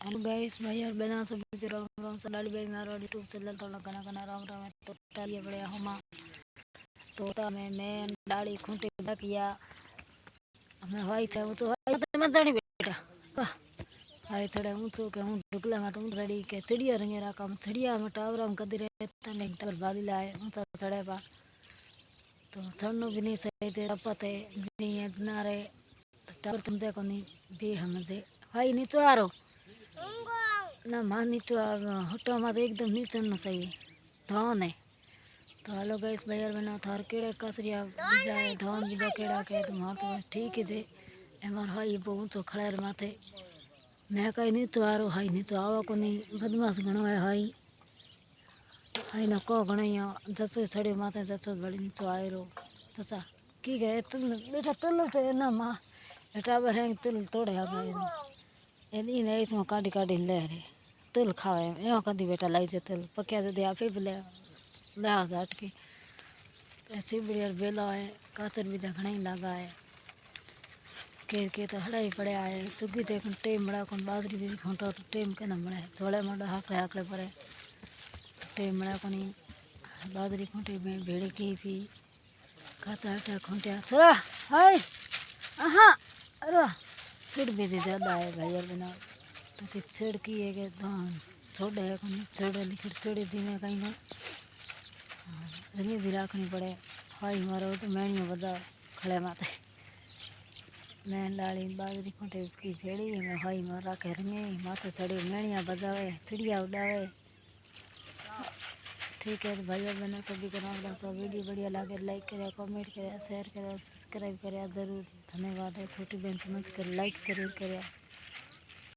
Hello guys भाई और बना सभी के राम राम सलाली भाई मेरा यूट्यूब चैनल तो कना कना राम राम है तो टालिए बड़े हमा तोटा में मैं डाली खूंटे किया हमें भाई था वो तो भाई तो मत चढ़ी बेटा वाह भाई चढ़े ऊंचो के हूं ढुकला में तो चढ़ी के चिड़िया रंगे रा काम चिड़िया में टावर हम कदी रहे तने टावर बादी लाए ऊंचा चढ़े बा तो चढ़नो भी नहीं सही जे पते जी जना रे तो टावर तुम जे कोनी भी हम जे भाई नीचो आ रो ना मां नीचो हटवा में तो एकदम नीचड़ सही धन है तो हेलो गाइस भाई यार बना थार केड़े कसरिया बीजा है धन बीजा केड़ा के तो मार तो ठीक है एमार हाई बहुत ऊंचो खड़ेर माथे मैं कहीं नीचो आ रो हाई नीचो आवा को नहीं बदमाश घणो है हाई हाई ना को घणैया जसो सड़े माथे जसो बड़ी नीचो आए रो जसा की गए तुम बेटा तुल पे ना मां बेटा बरे तुल तोड़े आ गए एनी ने इसमें काटी काटी ले रे तुल खावे यो कदी बेटा लाई जे तुल पक्या जदी आपे ले ले आ जाट के चिबड़ियार बेला है काचर बीजा घणा ही लागा है के तो हड़ा ही पड़े आए सुगी से टेम बड़ा कौन बाजरी बीज खोटा टेम के न बड़े झोले मंडा हाकड़े पड़े टेम बड़ा कोनी बाजरी खोटे में भेड़े की भी काचा हटा खोटिया छोरा हाय आहा अरे सिड़ बीजी ज़्यादा है भाई यार बना तो कि सिड़ की है कि धान छोड़े है कोनी छोड़े लिखिर छोड़े जी में कहीं ना रंगे भी रखनी पड़े हाई मारो तो मैणियों बजा खड़े माते मैं डाली बाजरी खोटे की भेड़ी में हाई मार रखे रंगे माथे चढ़े मैणियाँ बजावे चिड़िया उड़ावे ठीक है तो भाई बहनों सभी को राम राम सब वीडियो बढ़िया लगे लाइक करें कमेंट करें शेयर करें सब्सक्राइब करें ज़रूर धन्यवाद है छोटी बहन समझ कर लाइक ज़रूर करें।